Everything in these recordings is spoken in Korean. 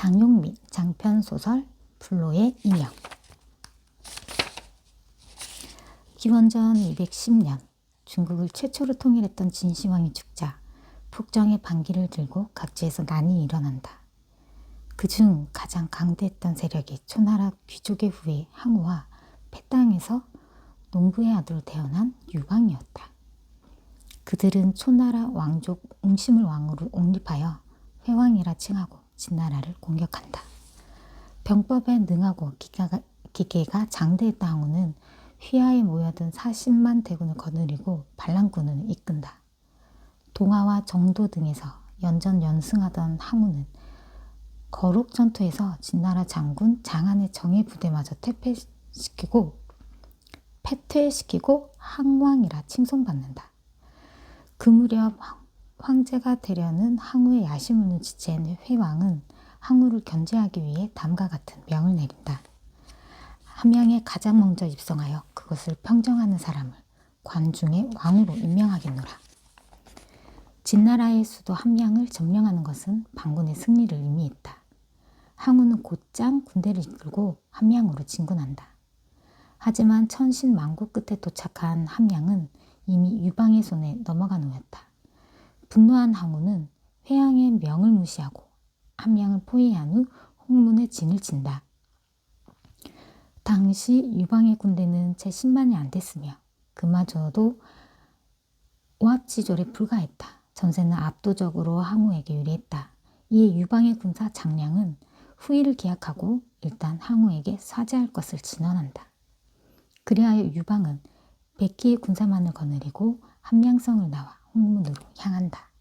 장용민 장편소설 불로의 인형. 기원전 210년 중국을 최초로 통일했던 진시황이 죽자 북정의 반기를 들고 각지에서 난이 일어난다. 그중 가장 강대했던 세력이 초나라 귀족의 후예 항우와 패당에서 농부의 아들로 태어난 유방이었다. 그들은 초나라 왕족 웅심을 왕으로 옹립하여 회왕이라 칭하고 진나라를 공격한다. 병법에 능하고 기계가 장대했던 항우는 휘하에 모여든 40만 대군을 거느리고 반란군을 이끈다. 동하와 정도 등에서 연전연승하던 항우는 거룩 전투에서 진나라 장군 장안의 정예 부대마저 패퇴시키고 항왕이라 칭송받는다. 그 무렵 황제가 되려는 항우의 야심을 눈치챈 회왕은 항우를 견제하기 위해 다음과 같은 명을 내린다. 함양에 가장 먼저 입성하여 그것을 평정하는 사람을 관중의 왕으로 임명하겠노라. 진나라의 수도 함양을 점령하는 것은 반군의 승리를 의미했다. 항우는 곧장 군대를 이끌고 함양으로 진군한다. 하지만 천신만고 끝에 도착한 함양은 이미 유방의 손에 넘어간 후였다. 분노한 항우는 회왕의 명을 무시하고 함양을 포위한 후 홍문에 진을 친다. 당시 유방의 군대는 채 10만이 안 됐으며 그마저도 오합지졸에 불과했다. 전세는 압도적으로 항우에게 유리했다. 이에 유방의 군사 장량은 후위를 기약하고 일단 항우에게 사죄할 것을 진언한다. 그리하여 유방은 100기의 군사만을 거느리고 함양성을 나와 홍문으로 향한다.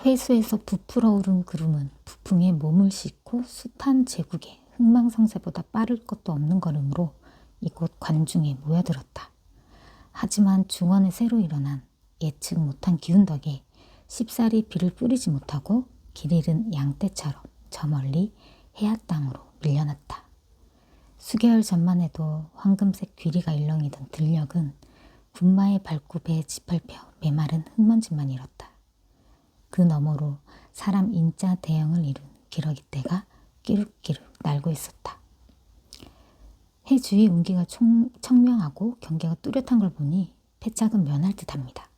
회수에서 부풀어 오른 구름은 부풍에 몸을 싣고 숱한 제국의 흥망성쇠보다 빠를 것도 없는 걸음으로 이곳 관중에 모여들었다. 하지만 중원에 새로 일어난 예측 못한 기운 덕에 쉽사리 비를 뿌리지 못하고 길 잃은 양떼처럼 저 멀리 해안 땅으로 밀려났다. 수개월 전만 해도 황금색 귀리가 일렁이던 들녘은 군마의 발굽에 짓밟혀 메마른 흙먼지만 잃었다. 그 너머로 사람 인자 대형을 이룬 기러기떼가 끼룩끼룩 날고 있었다. 해 주위 운기가 청명하고 경계가 뚜렷한 걸 보니 패착은 면할 듯합니다.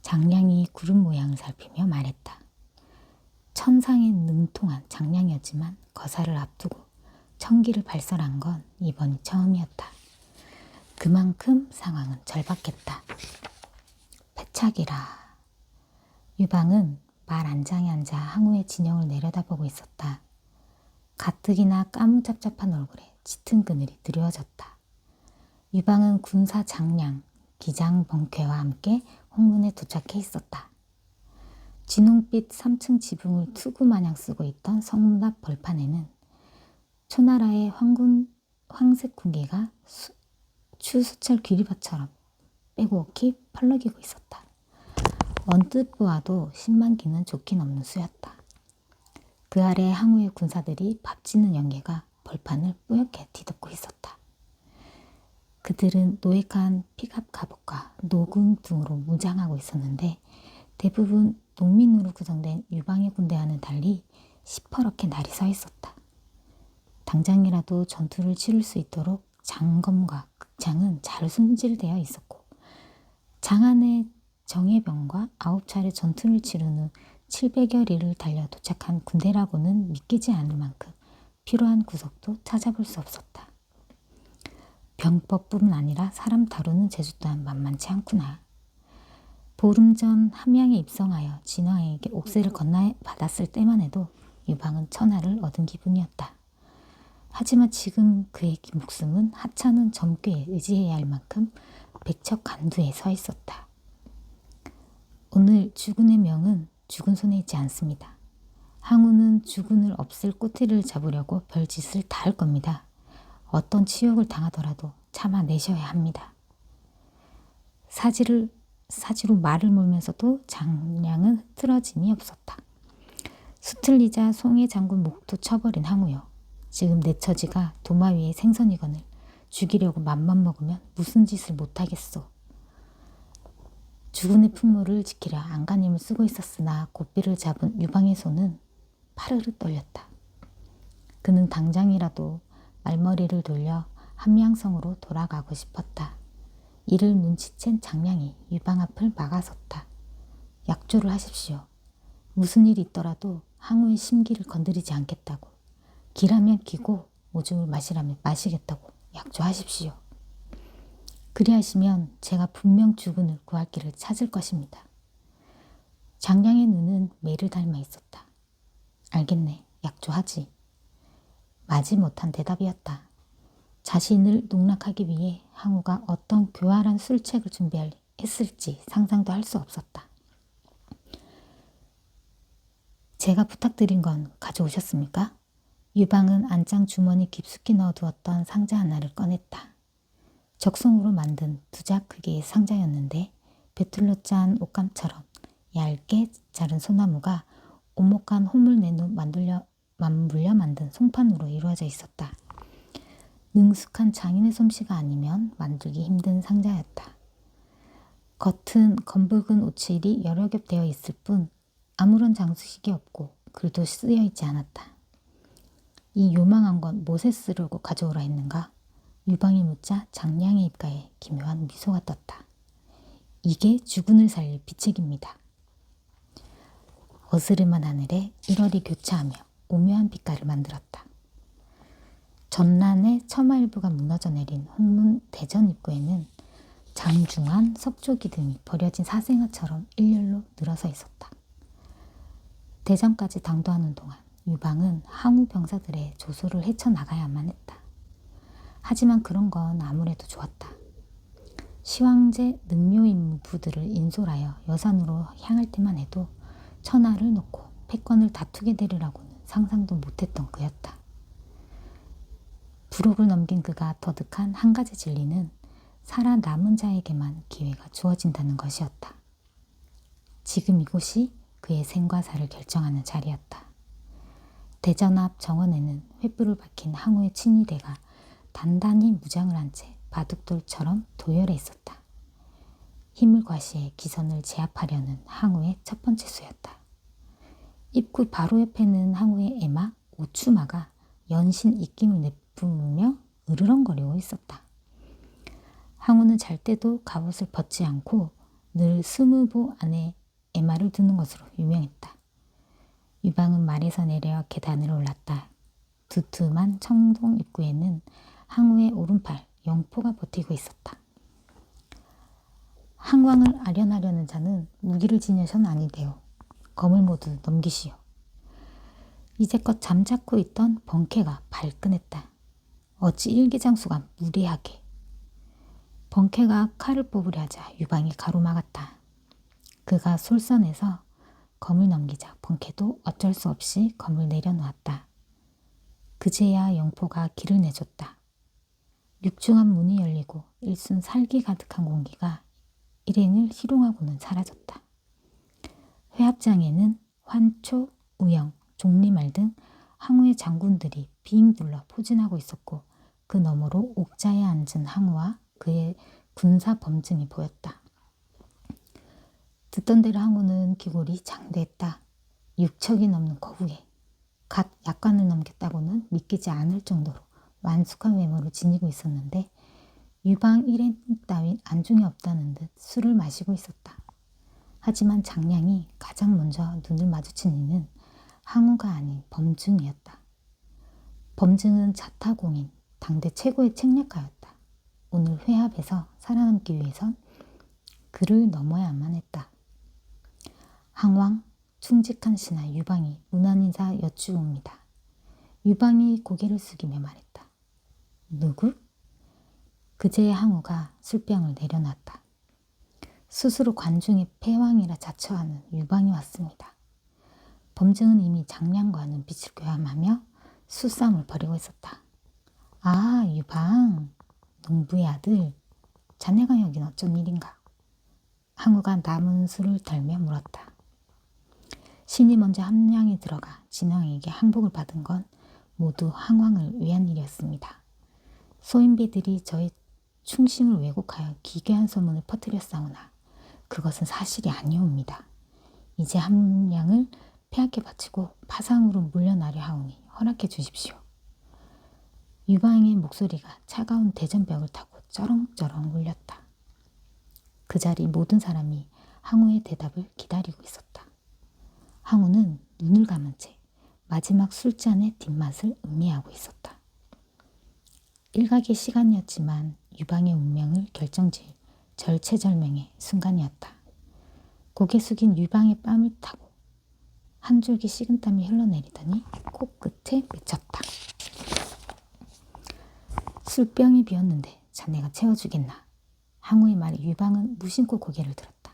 장량이 구름 모양을 살피며 말했다. 천상에 능통한 장량이었지만 거사를 앞두고 청기를 발설한 건 이번이 처음이었다. 그만큼 상황은 절박했다. 패착이라. 유방은 말 안장에 앉아 항우의 진영을 내려다보고 있었다. 가뜩이나 까무잡잡한 얼굴에 짙은 그늘이 드리워졌다. 유방은 군사 장량, 기장 번쾌와 함께 홍문에 도착해 있었다. 진홍빛 3층 지붕을 투구마냥 쓰고 있던 성문 앞 벌판에는 초나라의 황색 군기가 추수철 귀리밭처럼 빼곡히 펄럭이고 있었다. 언뜻 보아도 10만 기는 좋긴 없는 수였다. 그 아래 항우의 군사들이 밥짓는 연계가 벌판을 뿌옇게 뒤덮고 있었다. 그들은 노획한 픽업 갑옷과 노군 등으로 무장하고 있었는데 대부분 농민으로 구성된 유방의 군대와는 달리 시퍼렇게 날이 서 있었다. 당장이라도 전투를 치를 수 있도록 장검과 극장은 잘 손질되어 있었고 장안의 정예병과 9차례 전투를 치른 후 700여 리를 달려 도착한 군대라고는 믿기지 않을 만큼 필요한 구석도 찾아볼 수 없었다. 병법뿐만 아니라 사람 다루는 재주 또한 만만치 않구나. 보름 전 함양에 입성하여 진왕에게 옥새를 건너받았을 때만 해도 유방은 천하를 얻은 기분이었다. 하지만 지금 그의 목숨은 하찮은 점괘에 의지해야 할 만큼 백척간두에 서 있었다. 오늘 주군의 명은 주군 손에 있지 않습니다. 항우는 주군을 없앨 꼬투리를 잡으려고 별짓을 다 할 겁니다. 어떤 치욕을 당하더라도 참아내셔야 합니다. 사지로 말을 몰면서도 장량은 흐트러짐이 없었다. 수틀리자 송해 장군 목도 쳐버린 항우요. 지금 내 처지가 도마 위에 생선이거늘 죽이려고 맘만 먹으면 무슨 짓을 못하겠소. 주군의 풍물을 지키려 안간힘을 쓰고 있었으나 고삐를 잡은 유방의 손은 파르르 떨렸다. 그는 당장이라도 말머리를 돌려 함양성으로 돌아가고 싶었다. 이를 눈치챈 장량이 유방 앞을 막아섰다. 약조를 하십시오. 무슨 일이 있더라도 항우의 심기를 건드리지 않겠다고. 기라면 기고 오줌을 마시라면 마시겠다고 약조하십시오. 그리하시면 제가 분명 주군을 구할 길을 찾을 것입니다. 장량의 눈은 매를 닮아 있었다. 알겠네. 약조하지. 마지못한 대답이었다. 자신을 농락하기 위해 항우가 어떤 교활한 술책을 준비했을지 상상도 할 수 없었다. 제가 부탁드린 건 가져오셨습니까? 유방은 안장 주머니 깊숙이 넣어두었던 상자 하나를 꺼냈다. 적송으로 만든 두자 크기의 상자였는데 배틀로 짠 옷감처럼 얇게 자른 소나무가 오목한 호물내누 맞물려 만든 송판으로 이루어져 있었다. 능숙한 장인의 솜씨가 아니면 만들기 힘든 상자였다. 겉은 검붉은 오칠이 여러 겹 되어 있을 뿐 아무런 장식이 없고 글도 쓰여 있지 않았다. 이 요망한 건 못에 쓰려고 가져오라 했는가? 유방이 묻자 장량의 입가에 기묘한 미소가 떴다. 이게 주군을 살릴 비책입니다. 어스름한 하늘에 1월이 교차하며 오묘한 빛깔을 만들었다. 전란의 처마 일부가 무너져 내린 홍문 대전 입구에는 장중한 석조기 등이 버려진 사생아처럼 일렬로 늘어서 있었다. 대전까지 당도하는 동안 유방은 항우 병사들의 조소를 헤쳐나가야만 했다. 하지만 그런 건 아무래도 좋았다. 시황제 능묘인부들을 인솔하여 여산으로 향할 때만 해도 천하를 놓고 패권을 다투게 되리라고는 상상도 못했던 그였다. 부록을 넘긴 그가 터득한 한 가지 진리는 살아남은 자에게만 기회가 주어진다는 것이었다. 지금 이곳이 그의 생과 사를 결정하는 자리였다. 대전 앞 정원에는 횃불을 박힌 항우의 친위대가 단단히 무장을 한 채 바둑돌처럼 도열해 있었다. 힘을 과시해 기선을 제압하려는 항우의 첫 번째 수였다. 입구 바로 옆에는 항우의 애마 오추마가 연신 입김을 내뿜으며 으르렁거리고 있었다. 항우는 잘 때도 갑옷을 벗지 않고 늘 스무보 안에 애마를 두는 것으로 유명했다. 유방은 말에서 내려 계단을 올랐다. 두툼한 청동 입구에는 항우의 오른팔 영포가 버티고 있었다. 항왕을 아련하려는 자는 무기를 지녀선 아니되오. 검을 모두 넘기시오. 이제껏 잠자코 있던 번쾌가 발끈했다. 어찌 일기장수가 무리하게. 번쾌가 칼을 뽑으려 하자 유방이 가로막았다. 그가 솔선해서 검을 넘기자 번쾌도 어쩔 수 없이 검을 내려놓았다. 그제야 영포가 길을 내줬다. 육중한 문이 열리고 일순 살기 가득한 공기가 일행을 희롱하고는 사라졌다. 회합장에는 환초, 우영, 종리말 등 항우의 장군들이 빙둘러 포진하고 있었고 그 너머로 옥자에 앉은 항우와 그의 군사 범증이 보였다. 듣던 대로 항우는 기골이 장대했다. 6척이 넘는 거부에 갓 약관을 넘겼다고는 믿기지 않을 정도로 완숙한 외모를 지니고 있었는데 유방 일행 따윈 안중에 없다는 듯 술을 마시고 있었다. 하지만 장량이 가장 먼저 눈을 마주친 이는 항우가 아닌 범증이었다. 범증은 자타공인, 당대 최고의 책략가였다. 오늘 회합에서 살아남기 위해선 그를 넘어야만 했다. 항왕, 충직한 신하 유방이 문안인사 여쭈옵니다. 유방이 고개를 숙이며 말했다. 누구? 그제야 항우가 술병을 내려놨다. 스스로 관중의 패왕이라 자처하는 유방이 왔습니다. 범증은 이미 장량과는 빛을 교함하며 수싸움을 벌이고 있었다. 아, 유방, 농부의 아들, 자네가 여긴 어쩐 일인가? 항우가 남은 술을 덜며 물었다. 신이 먼저 함량에 들어가 진왕에게 항복을 받은 건 모두 항왕을 위한 일이었습니다. 소인배들이 저의 충심을 왜곡하여 기괴한 소문을 퍼뜨렸사오나 그것은 사실이 아니옵니다. 이제 함량을 폐하께 바치고 파상으로 물려나려 하오니 허락해 주십시오. 유방의 목소리가 차가운 대전벽을 타고 쩌렁쩌렁 울렸다. 그 자리 모든 사람이 항우의 대답을 기다리고 있었다. 항우는 눈을 감은 채 마지막 술잔의 뒷맛을 음미하고 있었다. 일각의 시간이었지만 유방의 운명을 결정지을 절체절명의 순간이었다. 고개 숙인 유방의 뺨을 타고 한 줄기 식은땀이 흘러내리더니 코끝에 맺혔다. 술병이 비었는데 자네가 채워주겠나. 항우의 말에 유방은 무심코 고개를 들었다.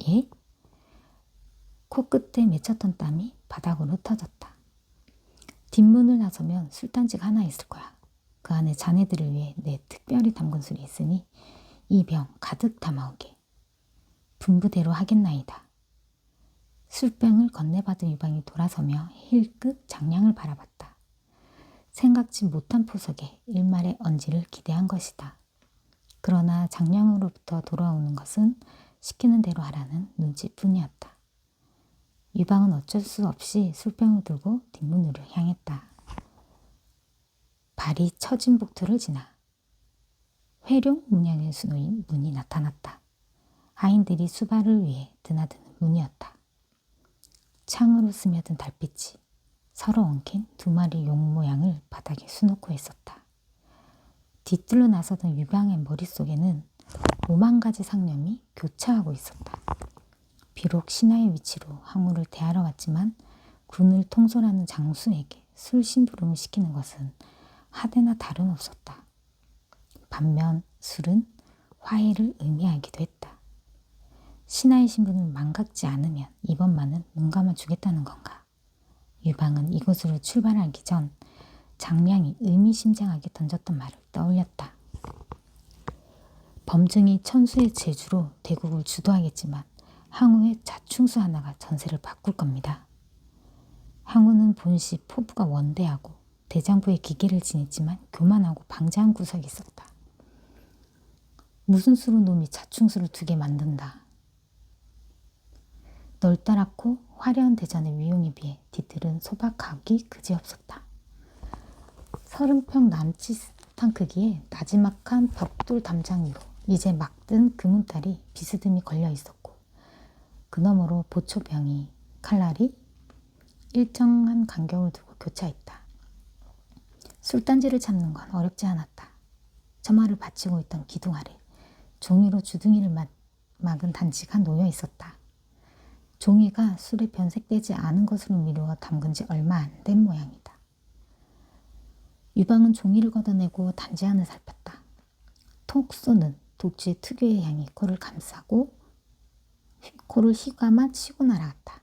예? 코끝에 맺혔던 땀이 바닥으로 흩어졌다. 뒷문을 나서면 술단지가 하나 있을 거야. 그 안에 자네들을 위해 내 특별히 담근 술이 있으니 이 병 가득 담아오게. 분부대로 하겠나이다. 술병을 건네받은 유방이 돌아서며 힐끗 장량을 바라봤다. 생각지 못한 포석에 일말의 언지를 기대한 것이다. 그러나 장량으로부터 돌아오는 것은 시키는 대로 하라는 눈치뿐이었다. 유방은 어쩔 수 없이 술병을 들고 뒷문으로 향했다. 발이 처진 복도를 지나 회룡 문양의 수놓인 문이 나타났다. 하인들이 수발을 위해 드나드는 문이었다. 창으로 스며든 달빛이 서로 엉킨 두 마리 용 모양을 바닥에 수놓고 있었다. 뒤뜰로 나서던 유방의 머릿속에는 5만 가지 상념이 교차하고 있었다. 비록 신하의 위치로 항우를 대하러 왔지만 군을 통솔하는 장수에게 술 심부름을 시키는 것은 하대나 다름없었다. 반면 술은 화해를 의미하기도 했다. 신하의 신분을 망각지 않으면 이번만은 눈 감아주겠다는 건가. 유방은 이곳으로 출발하기 전 장량이 의미심장하게 던졌던 말을 떠올렸다. 범증이 천수의 제주로 대국을 주도하겠지만 항우의 자충수 하나가 전세를 바꿀 겁니다. 항우는 본시 포부가 원대하고 대장부의 기계를 지녔지만 교만하고 방자한 구석이 있었다. 무슨 수로 놈이 자충수를 2개 만든다. 넓다랗고 화려한 대전의 위용에 비해 뒤뜰은 소박하기 그지없었다. 30평 남짓한 크기의 나지막한 벽돌 담장 위로 이제 막 든 금은달이 비스듬히 걸려 있었고 그 너머로 보초병이 칼날이 일정한 간격을 두고 교차했다. 술단지를 찾는 건 어렵지 않았다. 점화를 받치고 있던 기둥 아래 종이로 주둥이를 막은 단지가 놓여 있었다. 종이가 술에 변색되지 않은 것으로 미루어 담근 지 얼마 안 된 모양이다. 유방은 종이를 걷어내고 단지 안을 살폈다. 톡 쏘는 독주의 특유의 향이 코를 감싸고 코를 휘감아 치고 날아갔다.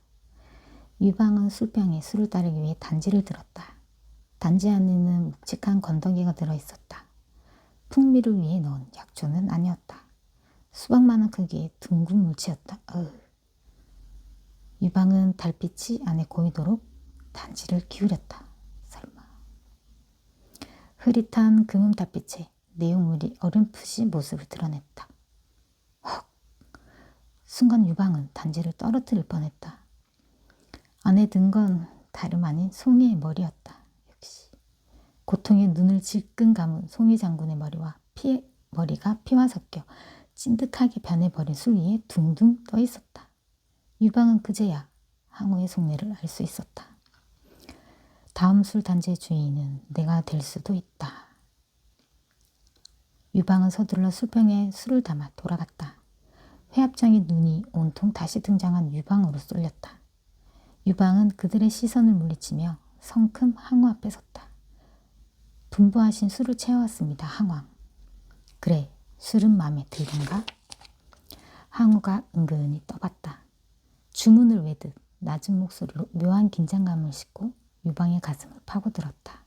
유방은 술병에 술을 따르기 위해 단지를 들었다. 단지 안에는 묵직한 건더기가 들어있었다. 풍미를 위해 넣은 약초는 아니었다. 수박만한 크기의 둥근 물체였다. 유방은 달빛이 안에 고이도록 단지를 기울였다. 설마. 흐릿한 금음 달빛에 내용물이 어렴풋이 모습을 드러냈다. 헉! 순간 유방은 단지를 떨어뜨릴 뻔했다. 안에 든 건 다름 아닌 송이의 머리였다. 역시 고통에 눈을 질끈 감은 송이 장군의 머리가 피와 섞여 찐득하게 변해버린 술 위에 둥둥 떠 있었다. 유방은 그제야 항우의 속내를 알 수 있었다. 다음 술 단지의 주인은 내가 될 수도 있다. 유방은 서둘러 술병에 술을 담아 돌아갔다. 회합장의 눈이 온통 다시 등장한 유방으로 쏠렸다. 유방은 그들의 시선을 물리치며 성큼 항우 앞에 섰다. 분부하신 술을 채워왔습니다. 항왕. 그래, 술은 마음에 들던가? 항우가 은근히 떠봤다. 주문을 외듯 낮은 목소리로 묘한 긴장감을 싣고 유방의 가슴을 파고들었다.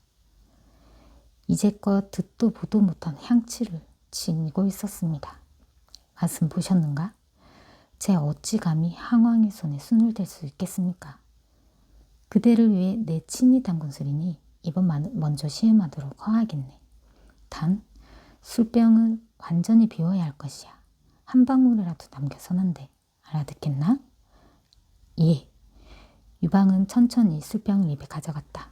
이제껏 듣도 보도 못한 향취를 지니고 있었습니다. 맛은 보셨는가? 제 어찌 감히 항왕의 손에 손을 댈 수 있겠습니까? 그대를 위해 내 친히 담근 술이니 이번만은 먼저 시음하도록 허하겠네. 단 술병을 완전히 비워야 할 것이야. 한 방울이라도 남겨선 안 돼. 알아듣겠나? 예. 유방은 천천히 술병을 입에 가져갔다.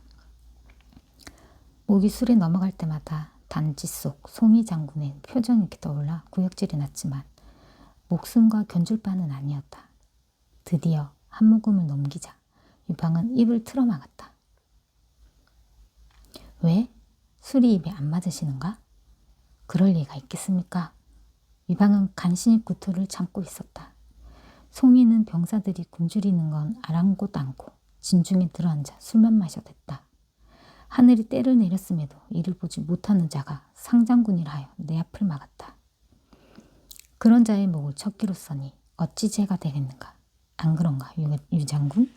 목이 술에 넘어갈 때마다 단지 속 송이 장군의 표정이 떠올라 구역질이 났지만 목숨과 견줄 바는 아니었다. 드디어 한 모금을 넘기자 유방은 입을 틀어막았다. 왜? 술이 입에 안 맞으시는가? 그럴 리가 있겠습니까? 유방은 간신히 구토를 참고 있었다. 송이는 병사들이 굶주리는 건 아랑곳 않고 진중에 들어앉아 술만 마셔댔다. 하늘이 때를 내렸음에도 이를 보지 못하는 자가 상장군이라 하여 내 앞을 막았다. 그런 자의 목을 쳤기로 써니 어찌 죄가 되겠는가? 안 그런가, 유장군?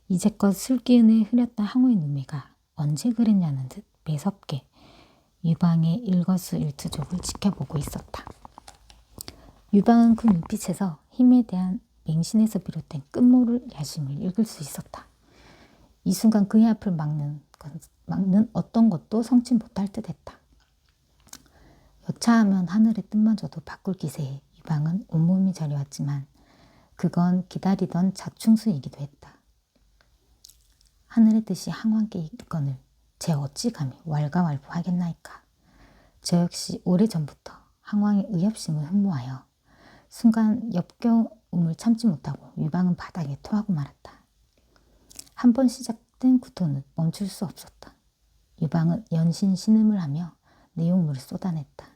이제껏 술기운에 흐렸던 항우의 눈매가 언제 그랬냐는 듯 매섭게 유방의 일거수일투족을 지켜보고 있었다. 유방은 그 눈빛에서 힘에 대한 맹신에서 비롯된 끝모를 야심을 읽을 수 있었다. 이 순간 그의 앞을 막는 어떤 것도 성치 못할 듯 했다. 여차하면 하늘의 뜻마저도 바꿀 기세에 유방은 온몸이 저려왔지만 그건 기다리던 자충수이기도 했다. 하늘의 뜻이 항왕께 이끌거늘 제 어찌 감히 왈가왈부하겠나이까. 저 역시 오래전부터 항왕의 의협심을 흠모하여 순간 역겨움을 참지 못하고 유방은 바닥에 토하고 말았다. 한 번 시작된 구토는 멈출 수 없었다. 유방은 연신 신음을 하며 내용물을 쏟아냈다.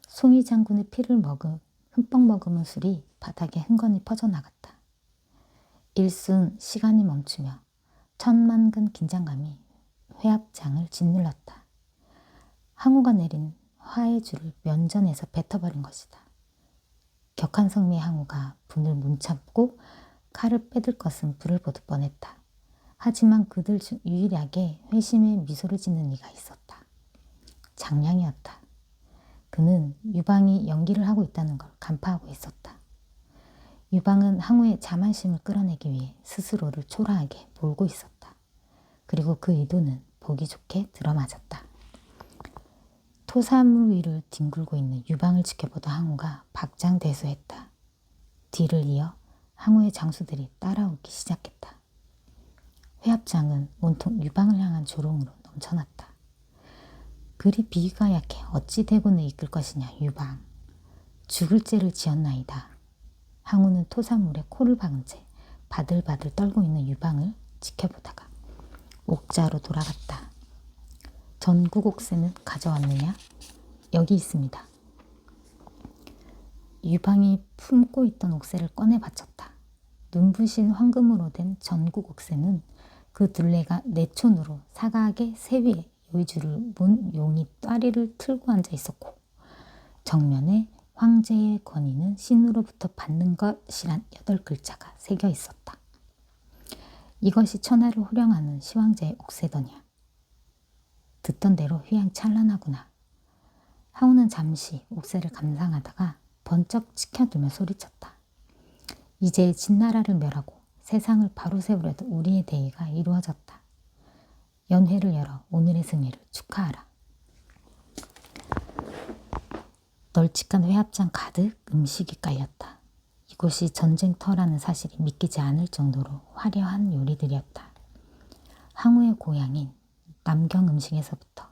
송이 장군의 피를 흠뻑 머금은 술이 바닥에 흥건히 퍼져나갔다. 일순 시간이 멈추며 천만근 긴장감이 회합장을 짓눌렀다. 항우가 내린 화의 줄을 면전에서 뱉어버린 것이다. 격한 성미의 항우가 분을 문참고 칼을 빼들 것은 불을 보듯 뻔했다. 하지만 그들 중 유일하게 회심의 미소를 짓는 이가 있었다. 장량이었다. 그는 유방이 연기를 하고 있다는 걸 간파하고 있었다. 유방은 항우의 자만심을 끌어내기 위해 스스로를 초라하게 몰고 있었다. 그리고 그 의도는 보기 좋게 들어맞았다. 토사물 위를 뒹굴고 있는 유방을 지켜보던 항우가 박장대소했다. 뒤를 이어 항우의 장수들이 따라오기 시작했다. 회합장은 온통 유방을 향한 조롱으로 넘쳐났다. 그리 비위가 약해 어찌 대군을 이끌 것이냐 유방. 죽을 죄를 지었나이다. 항우는 토사물에 코를 박은 채 바들바들 떨고 있는 유방을 지켜보다가 옥자로 돌아갔다. 전구곡새는 가져왔느냐? 여기 있습니다. 유방이 품고 있던 옥새를 꺼내 바쳤다. 눈부신 황금으로 된 전구곡새는 그 둘레가 내촌으로 사각의 새 위에 요의줄을 문 용이 따리를 틀고 앉아 있었고 정면에 황제의 권위는 신으로부터 받는 것이란 8글자가 새겨 있었다. 이것이 천하를 호령하는 시황제의 옥새더냐. 듣던 대로 휘황찬란하구나. 항우는 잠시 옥새를 감상하다가 번쩍 치켜들며 소리쳤다. 이제 진나라를 멸하고 세상을 바로 세우려던 우리의 대의가 이루어졌다. 연회를 열어 오늘의 승리를 축하하라. 널찍한 회합장 가득 음식이 깔렸다. 이곳이 전쟁터라는 사실이 믿기지 않을 정도로 화려한 요리들이었다. 항우의 고향인 남경 음식에서부터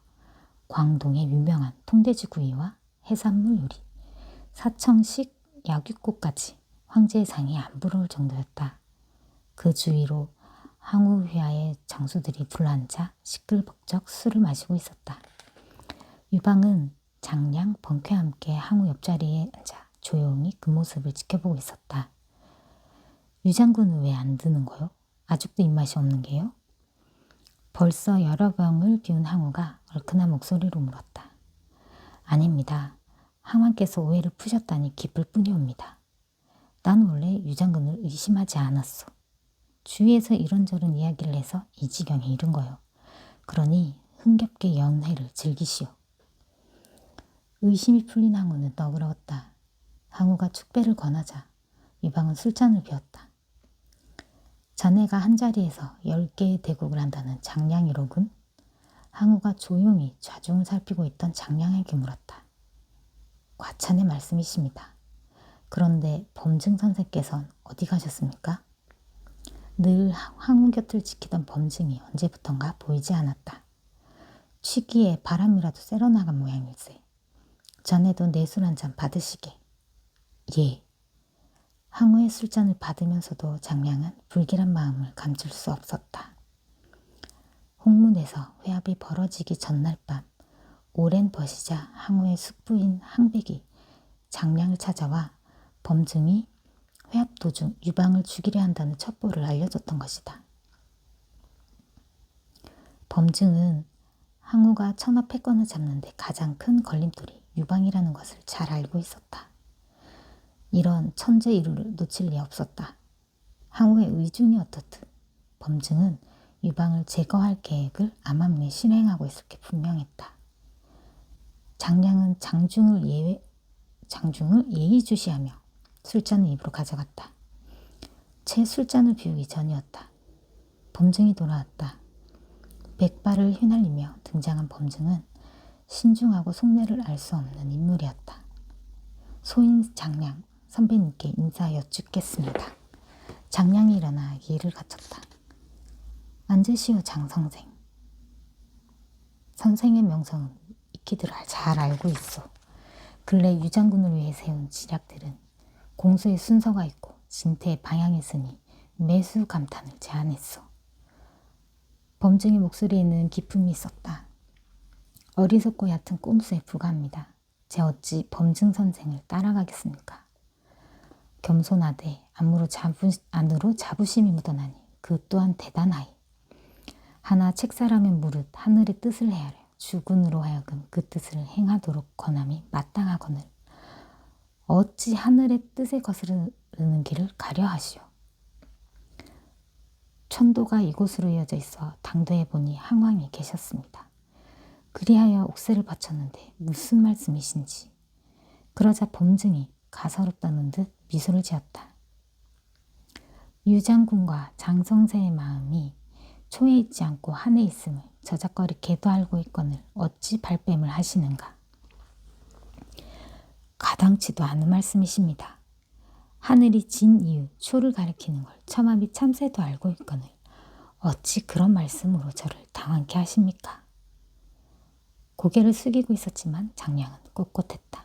광동의 유명한 통돼지구이와 해산물 요리, 사청식 약육고까지 황제의 상이 안 부러울 정도였다. 그 주위로 항우 휘하의 장수들이 둘러앉아 시끌벅적 술을 마시고 있었다. 유방은 장량, 번쾌와 함께 항우 옆자리에 앉아 조용히 그 모습을 지켜보고 있었다. 유장군은 왜 안 드는 거요? 아직도 입맛이 없는 게요? 벌써 여러 병을 비운 항우가 얼큰한 목소리로 물었다. 아닙니다. 항왕께서 오해를 푸셨다니 기쁠 뿐이옵니다. 난 원래 유장군을 의심하지 않았소. 주위에서 이런저런 이야기를 해서 이 지경에 이른 거요. 그러니 흥겹게 연회를 즐기시오. 의심이 풀린 항우는 너그러웠다. 항우가 축배를 권하자 유방은 술잔을 비웠다. 자네가 한자리에서 10개의 대국을 한다는 장량이로군. 항우가 조용히 좌중을 살피고 있던 장량에게 물었다. 과찬의 말씀이십니다. 그런데 범증 선생께서는 어디 가셨습니까? 늘 항우 곁을 지키던 범증이 언제부턴가 보이지 않았다. 취기에 바람이라도 쐬러 나간 모양일세. 자네도 내 술 한 잔 받으시게. 예. 항우의 술잔을 받으면서도 장량은 불길한 마음을 감출 수 없었다. 홍문에서 회합이 벌어지기 전날 밤 오랜 벗이자 항우의 숙부인 항백이 장량을 찾아와 범증이 회합 도중 유방을 죽이려 한다는 첩보를 알려줬던 것이다. 범증은 항우가 천하 패권을 잡는데 가장 큰 걸림돌이 유방이라는 것을 잘 알고 있었다. 이런 천재 이루를 놓칠 리 없었다. 항우의 의중이 어떻든 범증은 유방을 제거할 계획을 암암리에 실행하고 있을 게 분명했다. 장량은 장중을 예의주시하며 술잔을 입으로 가져갔다. 채 술잔을 비우기 전이었다. 범증이 돌아왔다. 백발을 휘날리며 등장한 범증은 신중하고 속내를 알 수 없는 인물이었다. 소인 장량 선배님께 인사 여쭙겠습니다. 장량이 일어나 예를 갖췄다. 앉으시오 장선생. 선생의 명성은 익히들 잘 알고 있어. 근래 유장군을 위해 세운 지략들은 공수의 순서가 있고 진태의 방향이 있으니 매수 감탄을 제안했어. 범증의 목소리에는 기품이 있었다. 어리석고 얕은 꼼수에 불과합니다. 제 어찌 범증 선생을 따라가겠습니까? 겸손하되 안으로 자부심이 묻어나니 그 또한 대단하이. 하나 책사라면 무릇 하늘의 뜻을 헤아려 주군으로 하여금 그 뜻을 행하도록 권함이 마땅하거늘 어찌 하늘의 뜻에 거스르는 길을 가려 하시오. 천도가 이곳으로 이어져 있어 당도해 보니 항왕이 계셨습니다. 그리하여 옥새를 바쳤는데 무슨 말씀이신지. 그러자 범증이 가소롭다는 듯 미소를 지었다. 유장군과 장성세의 마음이 초에 있지 않고 한에 있음을 저작거리 개도 알고 있거늘 어찌 발뺌을 하시는가. 가당치도 않은 말씀이십니다. 하늘이 진 이유 초를 가리키는 걸 처마비 참새도 알고 있거늘 어찌 그런 말씀으로 저를 당황케 하십니까? 고개를 숙이고 있었지만 장량은 꼿꼿했다.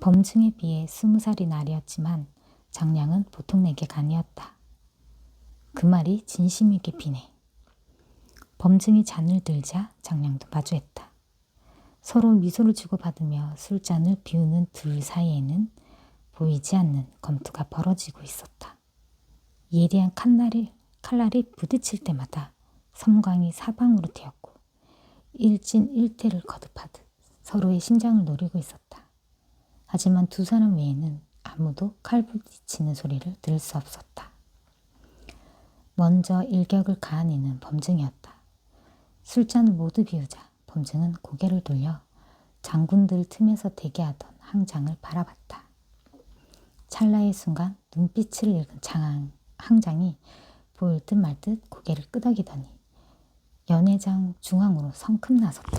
범증에 비해 20살이 나리였지만 장량은 보통 내게가 아니었다. 그 말이 진심이게 비네. 범증이 잔을 들자 장량도 마주했다. 서로 미소를 주고받으며 술잔을 비우는 둘 사이에는 보이지 않는 검투가 벌어지고 있었다. 예리한 칼날이 부딪힐 때마다 섬광이 사방으로 튀었고 일진일퇴를 거듭하듯 서로의 심장을 노리고 있었다. 하지만 두 사람 외에는 아무도 칼 부딪히는 소리를 들을 수 없었다. 먼저 일격을 가하니는 범증이었다. 술잔을 모두 비우자 범증은 고개를 돌려 장군들 틈에서 대기하던 항장을 바라봤다. 찰나의 순간 눈빛을 읽은 항장이 보일 듯 말 듯 고개를 끄덕이더니 연회장 중앙으로 성큼 나섰다.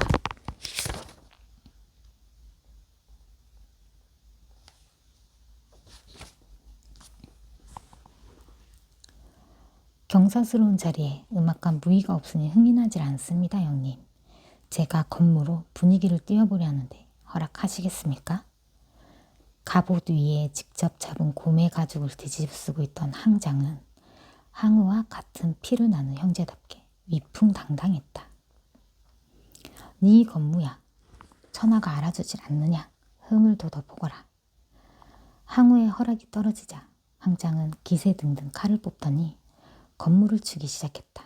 경사스러운 자리에 음악과 무의가 없으니 흥이 나질 않습니다, 형님. 제가 건무로 분위기를 띄워보려 하는데 허락하시겠습니까? 갑옷 위에 직접 잡은 곰의 가죽을 뒤집쓰고 있던 항장은 항우와 같은 피를 나는 형제답게 위풍당당했다. 네 건무야, 천하가 알아주질 않느냐? 흠을 돋아보거라. 항우의 허락이 떨어지자 항장은 기세 등등 칼을 뽑더니 건무를 치기 시작했다.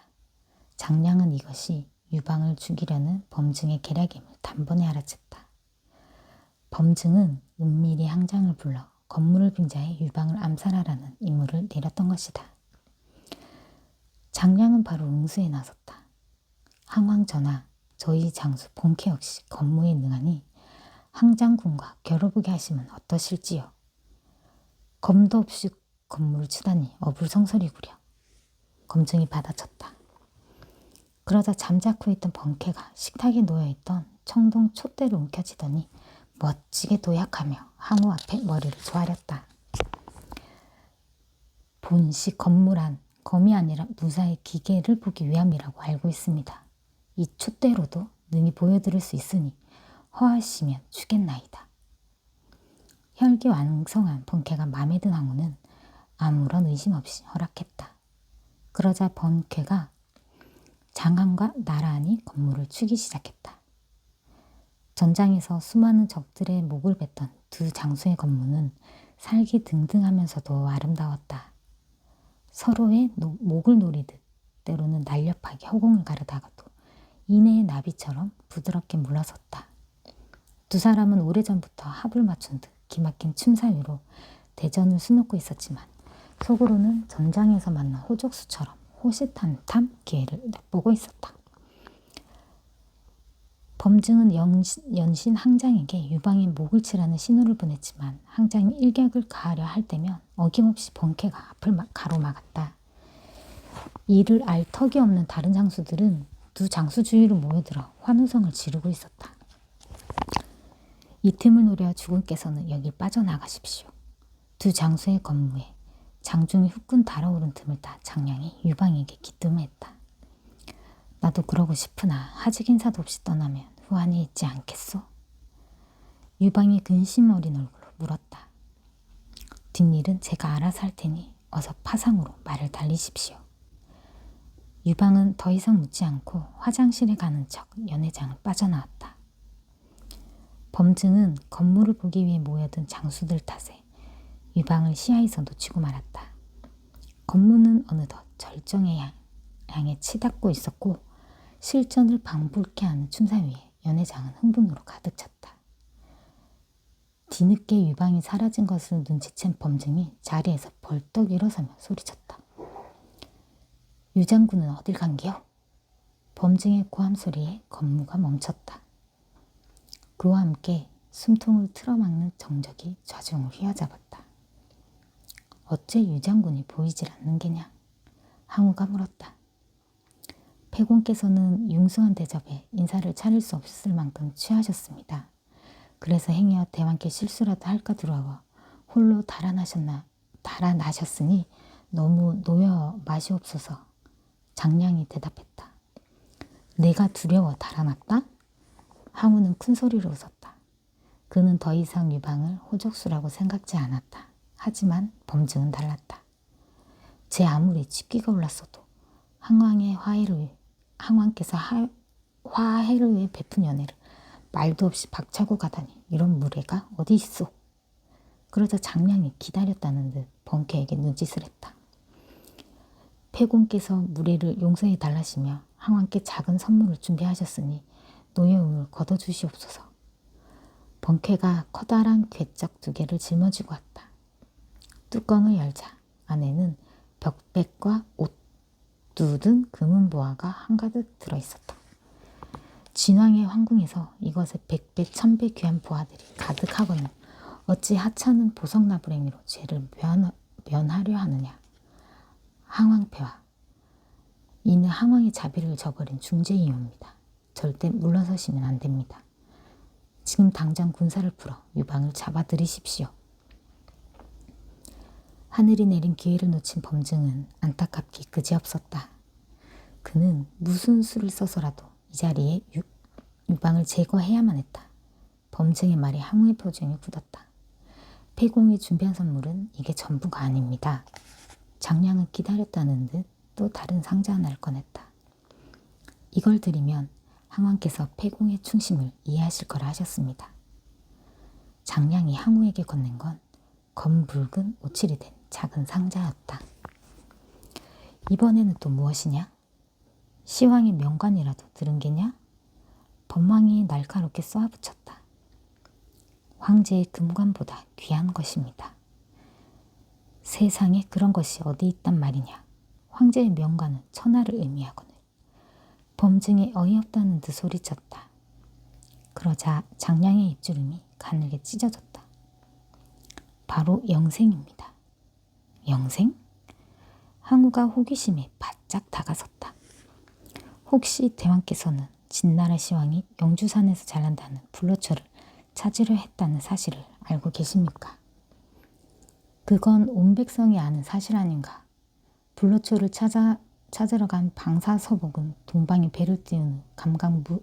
장량은 이것이 유방을 죽이려는 범증의 계략임을 단번에 알아챘다. 범증은 은밀히 항장을 불러 건무를 빙자해 유방을 암살하라는 임무를 내렸던 것이다. 장량은 바로 응수에 나섰다. 항왕 전하, 저희 장수 본캐 역시 건무에 능하니 항장군과 겨뤄보게 하시면 어떠실지요. 검도 없이 건무를 치다니 어불성설이구려. 검증이 받아쳤다. 그러자 잠자코 있던 번캐가 식탁에 놓여있던 청동 촛대를 움켜쥐더니 멋지게 도약하며 항우 앞에 머리를 조아렸다. 본시 건무란 검이 아니라 무사의 기계를 보기 위함이라고 알고 있습니다. 이 촛대로도 능히 보여드릴 수 있으니 허하시면 주겠나이다. 혈기왕성한 번쾌가 마음에 든 항우는 아무런 의심 없이 허락했다. 그러자 번쾌가 장함과 나란히 건물을 추기 시작했다. 전장에서 수많은 적들의 목을 뱉던 두 장수의 건물은 살기등등하면서도 아름다웠다. 서로의 목을 노리듯 때로는 날렵하게 허공을 가르다가도 이내의 나비처럼 부드럽게 물러섰다. 두 사람은 오래전부터 합을 맞춘 듯 기막힌 춤 사이로 대전을 수놓고 있었지만 속으로는 전장에서 만난 호족수처럼 호시탐탐 기회를 내보고 있었다. 범증은 연신 항장에게 유방의 목을 치라는 신호를 보냈지만 항장이 일격을 가하려 할 때면 어김없이 번쾌가 앞을 가로막았다. 이를 알 턱이 없는 다른 장수들은 두 장수 주위로 모여들어 환호성을 지르고 있었다. 이 틈을 노려 주군께서는 여길 빠져나가십시오. 두 장수의 건무에 장중이 후끈 달아오른 틈을 타 장량이 유방에게 기뜸했다. 나도 그러고 싶으나 하직 인사도 없이 떠나면 후환이 있지 않겠소? 유방이 근심 어린 얼굴로 물었다. 뒷일은 제가 알아서 할 테니 어서 파상으로 말을 달리십시오. 유방은 더 이상 묻지 않고 화장실에 가는 척 연회장을 빠져나왔다. 범증은 건물을 보기 위해 모여든 장수들 탓에 유방을 시야에서 놓치고 말았다. 건물은 어느덧 절정의 향에 치닫고 있었고 실전을 방불케 하는 춤사 위에 연회장은 흥분으로 가득 찼다. 뒤늦게 유방이 사라진 것을 눈치챈 범증이 자리에서 벌떡 일어서며 소리쳤다. 유장군은 어딜 간기요? 범증의 고함 소리에 건무가 멈췄다. 그와 함께 숨통을 틀어막는 정적이 좌중을 휘어잡았다. 어째 유장군이 보이질 않는 게냐? 항우가 물었다. 패공께서는 융숭한 대접에 인사를 차릴 수 없을 만큼 취하셨습니다. 그래서 행여 대왕께 실수라도 할까 두려워 홀로 달아나셨으니 너무 놓여 마시옵소서. 장량이 대답했다. 내가 두려워 달아났다? 항우는 큰 소리로 웃었다. 그는 더 이상 유방을 호족수라고 생각지 않았다. 하지만 범증은 달랐다. 제 아무리 집기가 올랐어도 항왕께서 화해를 위해 베푼 연애를 말도 없이 박차고 가다니 이런 무례가 어디 있소? 그러자 장량이 기다렸다는 듯 번쾌에게 눈짓을 했다. 패공께서 무례를 용서해 달라시며 항왕께 작은 선물을 준비하셨으니 노여움을 걷어주시옵소서. 번쾌가 커다란 괴짝 2개를 짊어지고 왔다. 뚜껑을 열자 안에는 벽백과 옷, 뚜든 금은보화가 한가득 들어있었다. 진왕의 황궁에서 이것에 100배, 1000배 귀한 보화들이 가득하거늘 어찌 하찮은 보석나부랭이로 죄를 면하려 하느냐. 항왕폐하. 이는 항왕의 자비를 저버린 중죄이옵니다. 절대 물러서시면 안 됩니다. 지금 당장 군사를 풀어 유방을 잡아들이십시오. 하늘이 내린 기회를 놓친 범증은 안타깝기 그지없었다. 그는 무슨 수를 써서라도 이 자리에 유방을 제거해야만 했다. 범증의 말에 항우의 표정이 굳었다. 패공이 준비한 선물은 이게 전부가 아닙니다. 장량은 기다렸다는 듯 또 다른 상자 하나를 꺼냈다. 이걸 드리면 항왕께서 패공의 충심을 이해하실 거라 하셨습니다. 장량이 항우에게 건넨 건 검붉은 오칠이 된 작은 상자였다. 이번에는 또 무엇이냐? 시왕의 명관이라도 들은 게냐? 범왕이 날카롭게 쏘아붙였다. 황제의 금관보다 귀한 것입니다. 세상에 그런 것이 어디 있단 말이냐. 황제의 명관은 천하를 의미하거늘. 범증이 어이없다는 듯 소리쳤다. 그러자 장량의 입주름이 가늘게 찢어졌다. 바로 영생입니다. 영생? 항우가 호기심에 바짝 다가섰다. 혹시 대왕께서는 진나라 시왕이 영주산에서 잘난다는 불로초를 찾으려 했다는 사실을 알고 계십니까? 그건 온 백성이 아는 사실 아닌가. 불로초를 찾으러 간 방사서복은 동방에 배를 띄운 감각무